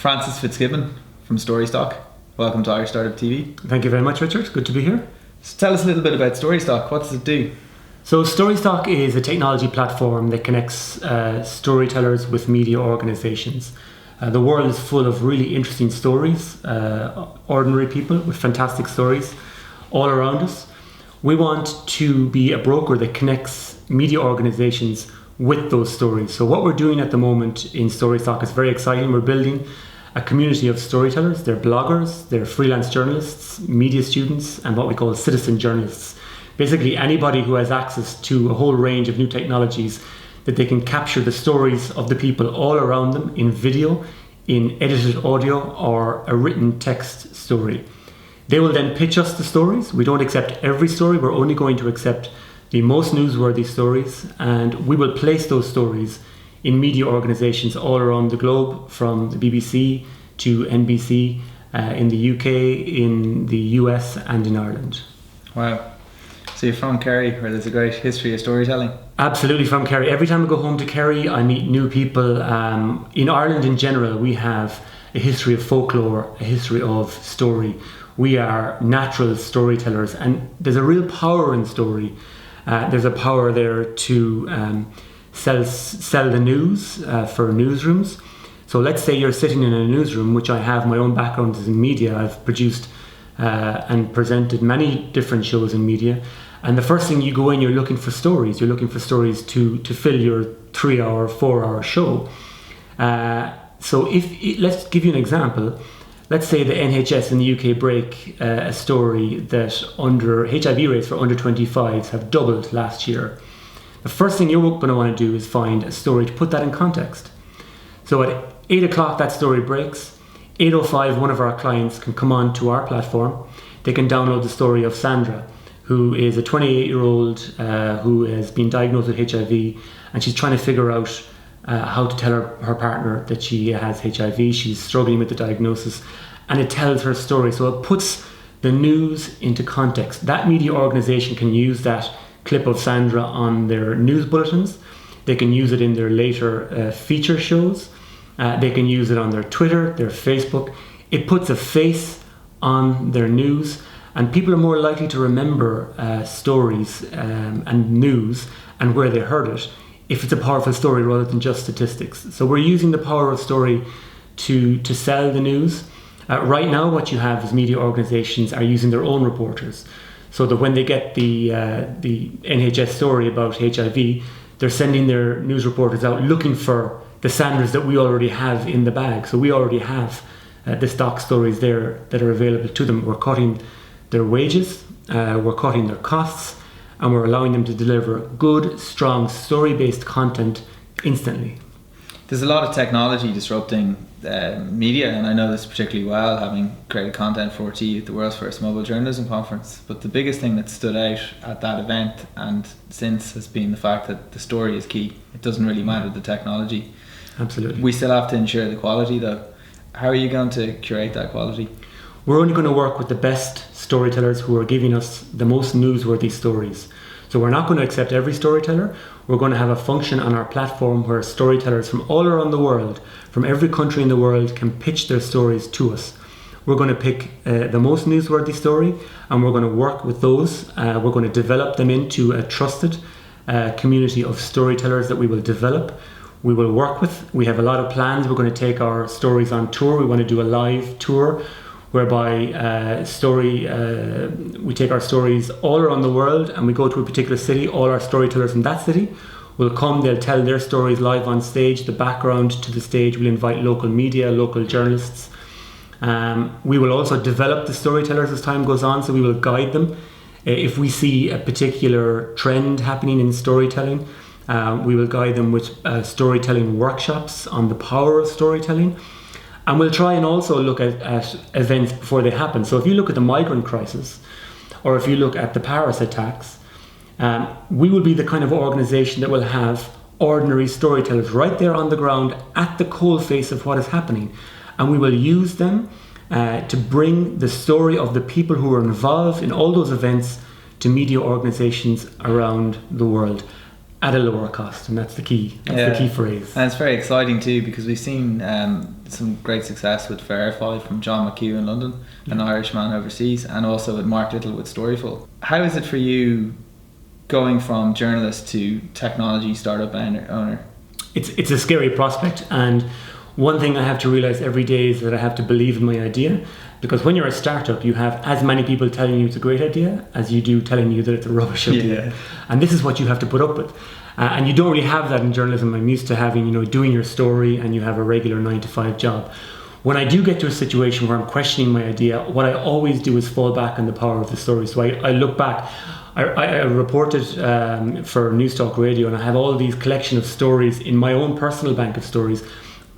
Francis Fitzgibbon from StoryStock. Welcome to IrishStartUpTV. Thank you very much, Richard. Good to be here. So tell us a little bit about StoryStock. What does it do? So StoryStock is a technology platform that connects storytellers with media organizations. The world is full of really interesting stories, ordinary people with fantastic stories all around us. We want to be a broker that connects media organizations with those stories. So what we're doing at the moment in StoryStock is very exciting. We're building a community of storytellers. They're bloggers, they're freelance journalists, media students, and what we call citizen journalists. Basically anybody who has access to a whole range of new technologies that they can capture the stories of the people all around them in video, in edited audio, or a written text story. They will then pitch us the stories. We don't accept every story. We're only going to accept the most newsworthy stories, and we will place those stories in media organizations all around the globe, from the BBC to NBC, in the UK, in the US, and in Ireland. Wow. So you're from Kerry, where there's a great history of storytelling? Absolutely, from Kerry. Every time I go home to Kerry, I meet new people. In Ireland in general, we have a history of folklore, a history of story. We are natural storytellers, and there's a real power in story. There's a power there to sell the news for newsrooms. So let's say you're sitting in a newsroom, which I have. My own background is in media. I've produced and presented many different shows in media. And the first thing you go in, you're looking for stories. You're looking for stories to fill your 3-hour, 4-hour show. So let's give you an example. Let's say the NHS in the UK break a story that HIV rates for under 25s have doubled last year. The first thing you're going to want to do is find a story to put that in context. So at 8 o'clock that story breaks. 8:05 one of our clients can come on to our platform. They can download the story of Sandra, who is a 28-year-old who has been diagnosed with HIV, and she's trying to figure out how to tell her partner that she has HIV. She's struggling with the diagnosis, and it tells her story. So it puts the news into context. That media organization can use that clip of Sandra on their news bulletins. They can use it in their later feature shows. They can use it on their Twitter, their Facebook. It puts a face on their news, and people are more likely to remember stories and news and where they heard it if it's a powerful story rather than just statistics. So we're using the power of story to sell the news. Right now what you have is media organizations are using their own reporters, so that when they get the NHS story about HIV, they're sending their news reporters out looking for the Sandras that we already have in the bag. So we already have the stock stories there that are available to them. We're cutting their wages, we're cutting their costs, and we're allowing them to deliver good, strong, story-based content instantly. There's a lot of technology disrupting media, and I know this particularly well, having created content for RT at the world's first mobile journalism conference. But the biggest thing that stood out at that event and since has been the fact that the story is key. It doesn't really matter the technology. Absolutely. We still have to ensure the quality though. How are you going to curate that quality? We're only going to work with the best storytellers who are giving us the most newsworthy stories. So we're not going to accept every storyteller. We're going to have a function on our platform where storytellers from all around the world, from every country in the world, can pitch their stories to us. We're going to pick the most newsworthy story, and we're going to work with those. We're going to develop them into a trusted community of storytellers that we will develop. We will work with. We have a lot of plans. We're going to take our stories on tour. We want to do a live tour whereby we take our stories all around the world, and we go to a particular city. All our storytellers in that city will come. They'll tell their stories live on stage. The background to the stage will invite local media, local journalists. We will also develop the storytellers as time goes on, so we will guide them. If we see a particular trend happening in storytelling, we will guide them with storytelling workshops on the power of storytelling. And we'll try and also look at events before they happen. So if you look at the migrant crisis, or if you look at the Paris attacks, we will be the kind of organization that will have ordinary storytellers right there on the ground at the coalface of what is happening. And we will use them to bring the story of the people who are involved in all those events to media organizations around the world. at a lower cost, and that's the key. That's the key phrase. And it's very exciting too, because we've seen some great success with Verify from John McHugh in London, an Irishman overseas, and also with Mark Little with Storyful. How is it for you going from journalist to technology startup owner? It's a scary prospect, and one thing I have to realize every day is that I have to believe in my idea, because when you're a startup, you have as many people telling you it's a great idea as you do telling you that it's a rubbish idea. And this is what you have to put up with. And you don't really have that in journalism. I'm used to having, doing your story, and you have a regular 9-to-5 job. When I do get to a situation where I'm questioning my idea, what I always do is fall back on the power of the story. So I look back. I reported for Newstalk Radio, and I have all these collection of stories in my own personal bank of stories.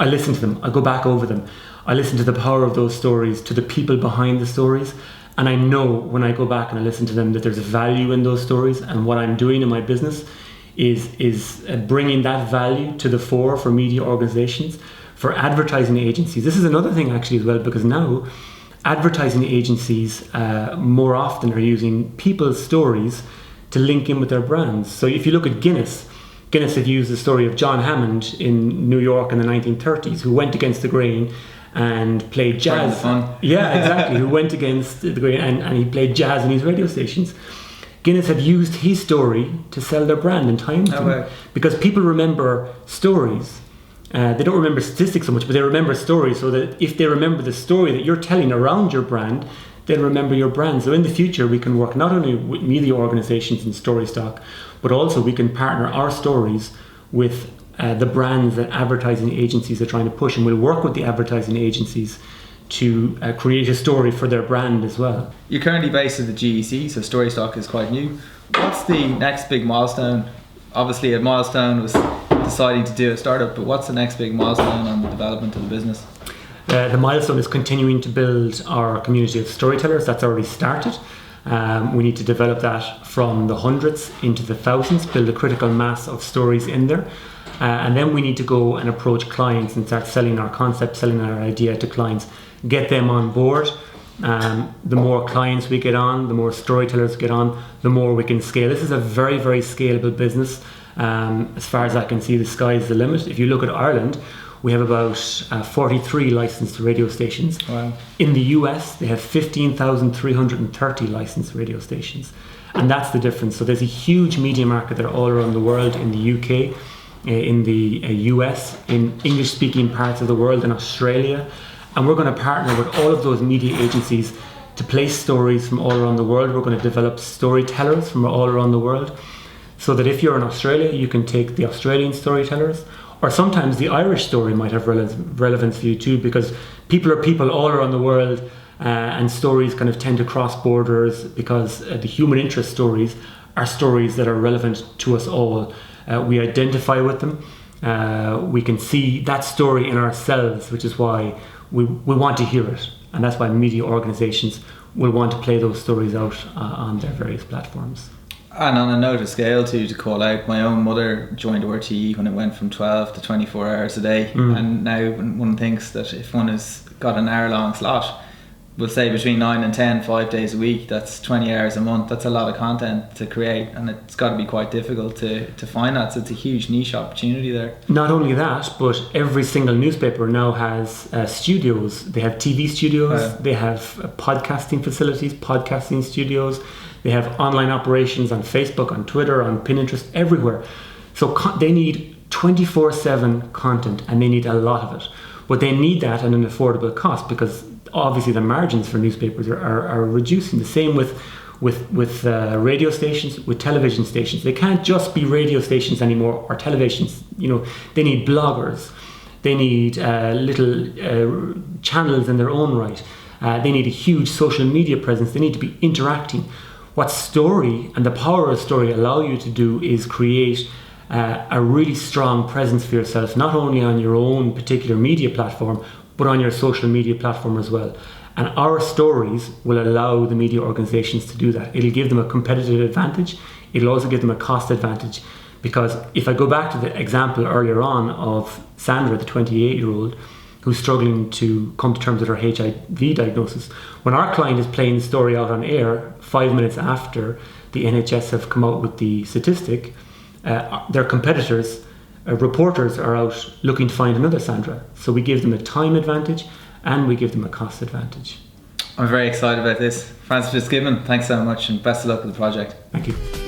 I listen to them. I go back over them. I listen to the power of those stories, to the people behind the stories. And I know when I go back and I listen to them that there's a value in those stories. And what I'm doing in my business is bringing that value to the fore for media organizations, for advertising agencies. This is another thing actually as well, because now advertising agencies more often are using people's stories to link in with their brands. So if you look at Guinness had used the story of John Hammond in New York in the 1930s, who went against the grain and played jazz. Yeah, exactly. Who went against the grain and he played jazz in his radio stations. Guinness have used his story to sell their brand in time, because people remember stories. They don't remember statistics so much, but they remember stories, so that if they remember the story that you're telling around your brand, they'll remember your brand. So in the future, we can work not only with media organizations and StoryStock, but also we can partner our stories with the brands that advertising agencies are trying to push, and we'll work with the advertising agencies to create a story for their brand as well. You're currently based at the GEC, so StoryStock is quite new. What's the next big milestone? Obviously a milestone was deciding to do a startup, but what's the next big milestone on the development of the business? The milestone is continuing to build our community of storytellers. That's already started. We need to develop that from the hundreds into the thousands, build a critical mass of stories in there. And then we need to go and approach clients and start selling our concept, selling our idea to clients, get them on board. The more clients we get on, the more storytellers get on, the more we can scale. This is a very, very scalable business. As far as I can see, the sky is the limit. If you look at Ireland, we have about 43 licensed radio stations. Wow. In the US, they have 15,330 licensed radio stations. And that's the difference. So there's a huge media market there all around the world, in the UK, in the US, in English-speaking parts of the world, in Australia. And we're going to partner with all of those media agencies to place stories from all around the world. We're going to develop storytellers from all around the world, so that if you're in Australia, you can take the Australian storytellers, or sometimes the Irish story might have relevance for you too, because people are people all around the world, and stories kind of tend to cross borders, because the human interest stories are stories that are relevant to us all. We identify with them. We can see that story in ourselves, which is why we want to hear it. And that's why media organizations will want to play those stories out on their various platforms. And on a note of scale too, to call out, my own mother joined RTE when it went from 12 to 24 hours a day. And now one thinks that if one has got an hour long slot, we'll say between 9 and 10, 5 days a week, that's 20 hours a month. That's a lot of content to create, and it's got to be quite difficult to find that. So it's a huge niche opportunity there. Not only that, but every single newspaper now has studios. They have TV studios, they have podcasting facilities, podcasting studios, they have online operations on Facebook, on Twitter, on Pinterest, everywhere. So they need 24/7 content, and they need a lot of it. But they need that at an affordable cost, because obviously the margins for newspapers are reducing. The same with radio stations, with television stations. They can't just be radio stations anymore, or televisions. They need bloggers. They need little channels in their own right. They need a huge social media presence. They need to be interacting. What story and the power of story allow you to do is create a really strong presence for yourself, not only on your own particular media platform, but on your social media platform as well. And our stories will allow the media organizations to do that. It'll give them a competitive advantage. It'll also give them a cost advantage, because if I go back to the example earlier on of Sandra, the 28-year-old, who's struggling to come to terms with her HIV diagnosis, when our client is playing the story out on air 5 minutes after the NHS have come out with the statistic, their competitors, reporters are out looking to find another Sandra. So we give them a time advantage and we give them a cost advantage. I'm very excited about this. Francis Fitzgibbon, thanks so much and best of luck with the project. Thank you.